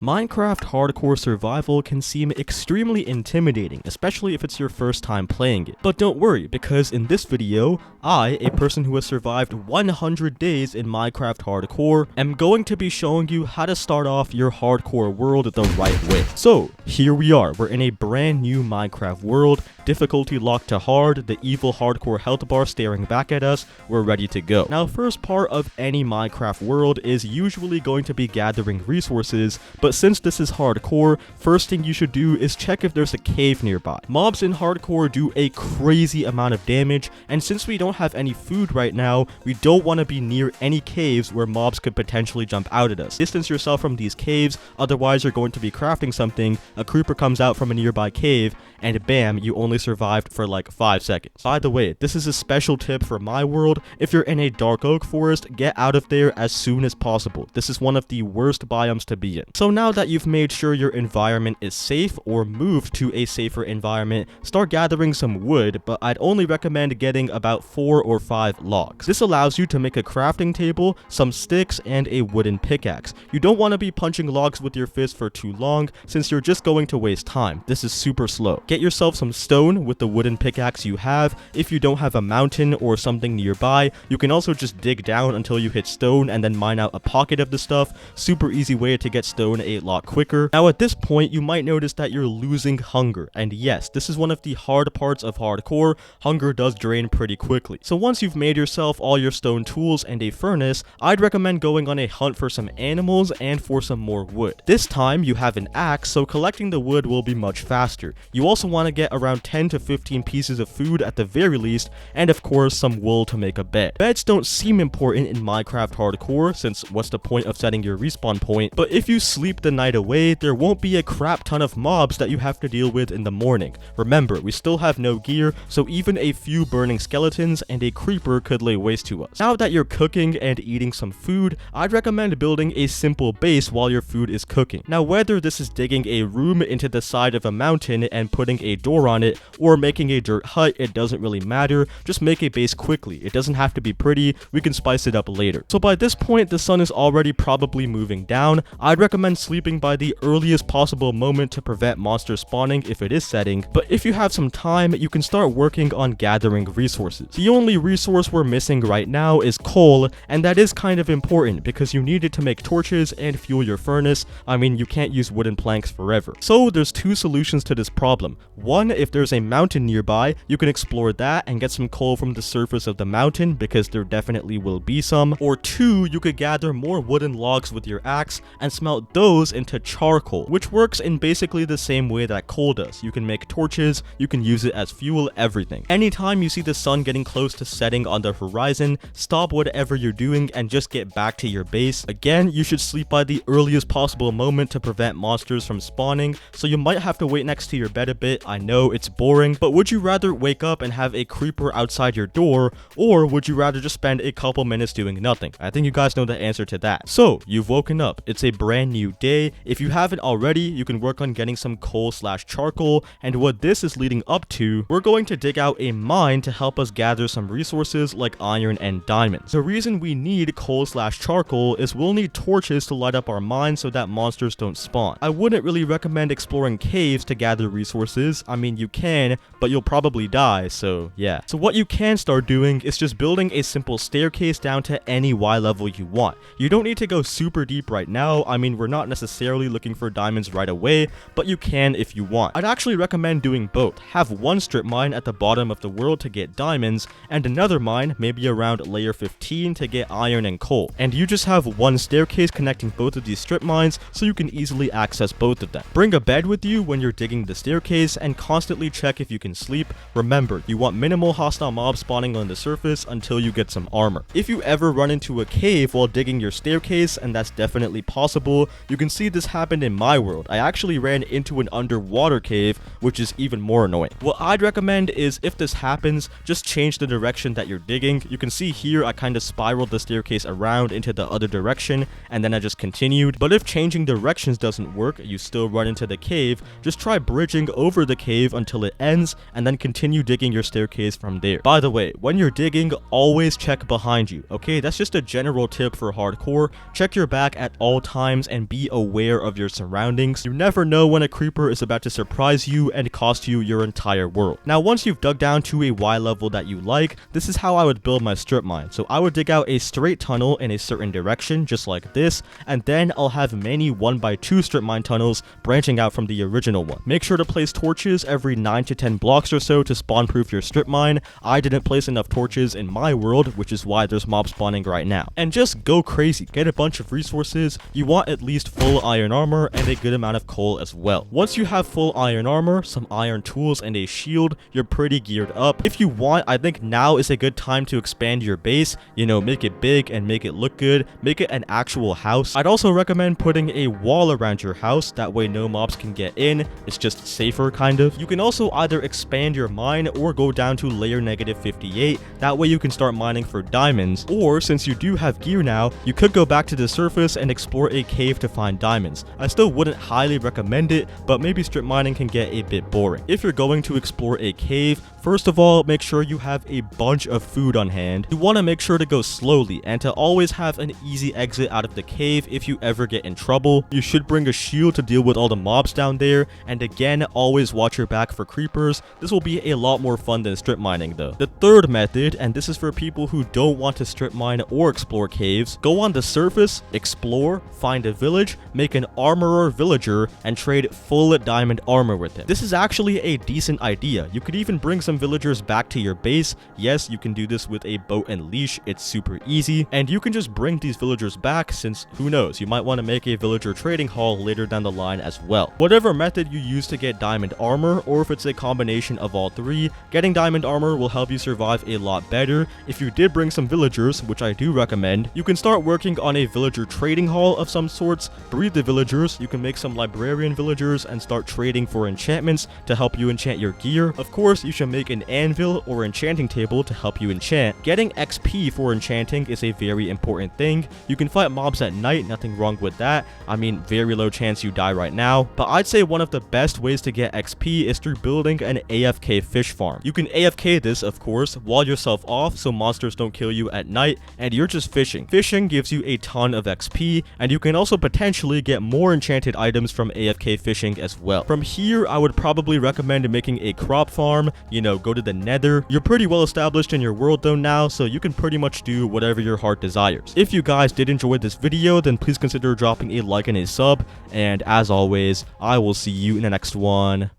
Minecraft hardcore survival can seem extremely intimidating, especially if it's your first time playing it. But don't worry, because in this video, I, a person who has survived 100 days in Minecraft hardcore, am going to be showing you how to start off your hardcore world the right way. So, here we are, we're in a brand new Minecraft world, difficulty locked to hard, the evil hardcore health bar staring back at us, we're ready to go. Now, first part of any Minecraft world is usually going to be gathering resources, but since this is hardcore, first thing you should do is check if there's a cave nearby. Mobs in hardcore do a crazy amount of damage, and since we don't have any food right now, we don't want to be near any caves where mobs could potentially jump out at us. Distance yourself from these caves, otherwise you're going to be crafting something, a creeper comes out from a nearby cave, and bam, you only survived for like 5 seconds. By the way, this is a special tip for my world. If you're in a dark oak forest, get out of there as soon as possible. This is one of the worst biomes to be in. So now that you've made sure your environment is safe or moved to a safer environment, start gathering some wood, but I'd only recommend getting about 4 or 5 logs. This allows you to make a crafting table, some sticks, and a wooden pickaxe. You don't want to be punching logs with your fist for too long, since you're just going to waste time. This is super slow. Get yourself some stone with the wooden pickaxe you have. If you don't have a mountain or something nearby, you can also just dig down until you hit stone and then mine out a pocket of the stuff. Super easy way to get stone a lot quicker. Now at this point, you might notice that you're losing hunger. And yes, this is one of the hard parts of hardcore. Hunger does drain pretty quickly. So once you've made yourself all your stone tools and a furnace, I'd recommend going on a hunt for some animals and for some more wood. This time you have an axe, so collecting the wood will be much faster. You also want to get around 10 to 15 pieces of food at the very least, and of course some wool to make a bed. Beds don't seem important in Minecraft hardcore, since what's the point of setting your respawn point, but if you sleep the night away, there won't be a crap ton of mobs that you have to deal with in the morning. Remember, we still have no gear, so even a few burning skeletons and a creeper could lay waste to us. Now that you're cooking and eating some food, I'd recommend building a simple base while your food is cooking. Now whether this is digging a room into the side of a mountain and putting a door on it, or making a dirt hut, it doesn't really matter. Just make a base quickly. It doesn't have to be pretty, we can spice it up later. So by this point, the sun is already probably moving down. I'd recommend sleeping by the earliest possible moment to prevent monsters spawning if it is setting, but if you have some time, you can start working on gathering resources. The only resource we're missing right now is coal, and that is kind of important because you need it to make torches and fuel your furnace. I mean, you can't use wooden planks forever. So there's 2 solutions to this problem. One, if there's a mountain nearby, you can explore that and get some coal from the surface of the mountain because there definitely will be some. Or 2, you could gather more wooden logs with your axe and smelt those into charcoal, which works in basically the same way that coal does. You can make torches, you can use it as fuel, everything. Anytime you see the sun getting close to setting on the horizon, stop whatever you're doing and just get back to your base. Again, you should sleep by the earliest possible moment to prevent monsters from spawning, so you might have to wait next to your bed a bit. I know it's boring, but would you rather wake up and have a creeper outside your door, or would you rather just spend a couple minutes doing nothing? I think you guys know the answer to that. So, you've woken up. It's a brand new day. If you haven't already, you can work on getting some coal/charcoal, and what this is leading up to, we're going to dig out a mine to help us gather some resources like iron and diamonds. The reason we need coal/charcoal is we'll need torches to light up our mine so that monsters don't spawn. I wouldn't really recommend exploring caves to gather resources. I mean, you can, but you'll probably die, so yeah. So what you can start doing is just building a simple staircase down to any Y level you want. You don't need to go super deep right now. I mean, we're not necessarily looking for diamonds right away, but you can if you want. I'd actually recommend doing both. Have one strip mine at the bottom of the world to get diamonds, and another mine, maybe around layer 15, to get iron and coal. And you just have one staircase connecting both of these strip mines, so you can easily access both of them. Bring a bed with you when you're digging the staircase, and constantly check if you can sleep. Remember, you want minimal hostile mobs spawning on the surface until you get some armor. If you ever run into a cave while digging your staircase, and that's definitely possible, you can see this happened in my world. I actually ran into an underwater cave, which is even more annoying. What I'd recommend is if this happens, just change the direction that you're digging. You can see here I kind of spiraled the staircase around into the other direction, and then I just continued. But if changing directions doesn't work, you still run into the cave, just try bridging over the cave until until it ends, and then continue digging your staircase from there. By the way, when you're digging, always check behind you, okay? That's just a general tip for hardcore. Check your back at all times and be aware of your surroundings. You never know when a creeper is about to surprise you and cost you your entire world. Now, once you've dug down to a Y level that you like, this is how I would build my strip mine. So I would dig out a straight tunnel in a certain direction, just like this, and then I'll have many 1x2 strip mine tunnels branching out from the original one. Make sure to place torches every 9 to 10 blocks or so to spawn proof your strip mine. I didn't place enough torches in my world, which is why there's mob spawning right now. And just go crazy, get a bunch of resources. You want at least full iron armor and a good amount of coal as well. Once you have full iron armor, some iron tools, and a shield, you're pretty geared up. If you want, I think now is a good time to expand your base, you know, make it big and make it look good, make it an actual house. I'd also recommend putting a wall around your house, that way no mobs can get in. It's just safer, kind of. You can also either expand your mine or go down to layer -58, that way you can start mining for diamonds, or since you do have gear now, you could go back to the surface and explore a cave to find diamonds. I still wouldn't highly recommend it, but maybe strip mining can get a bit boring. If you're going to explore a cave, first of all, make sure you have a bunch of food on hand. You want to make sure to go slowly and to always have an easy exit out of the cave if you ever get in trouble. You should bring a shield to deal with all the mobs down there, and again, always watch your back for creepers. This will be a lot more fun than strip mining though. The third method, and this is for people who don't want to strip mine or explore caves, go on the surface, explore, find a village, make an armorer villager, and trade full diamond armor with him. This is actually a decent idea. You could even bring some villagers back to your base. Yes, you can do this with a boat and leash, it's super easy, and you can just bring these villagers back since, who knows, you might want to make a villager trading hall later down the line as well. Whatever method you use to get diamond armor, or if it's a combination of all three, getting diamond armor will help you survive a lot better. If you did bring some villagers, which I do recommend, you can start working on a villager trading hall of some sorts, breed the villagers, you can make some librarian villagers and start trading for enchantments to help you enchant your gear. Of course, you should make an anvil or enchanting table to help you enchant. Getting XP for enchanting is a very important thing. You can fight mobs at night, nothing wrong with that. I mean, very low chance you die right now, but I'd say one of the best ways to get XP is through building an AFK fish farm. You can AFK this, of course, wall yourself off so monsters don't kill you at night, and you're just fishing. Fishing gives you a ton of XP, and you can also potentially get more enchanted items from AFK fishing as well. From here, I would probably recommend making a crop farm, you know, go to the nether. You're pretty well established in your world though now, so you can pretty much do whatever your heart desires. If you guys did enjoy this video, then please consider dropping a like and a sub, and as always, I will see you in the next one.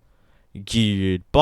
Goodbye.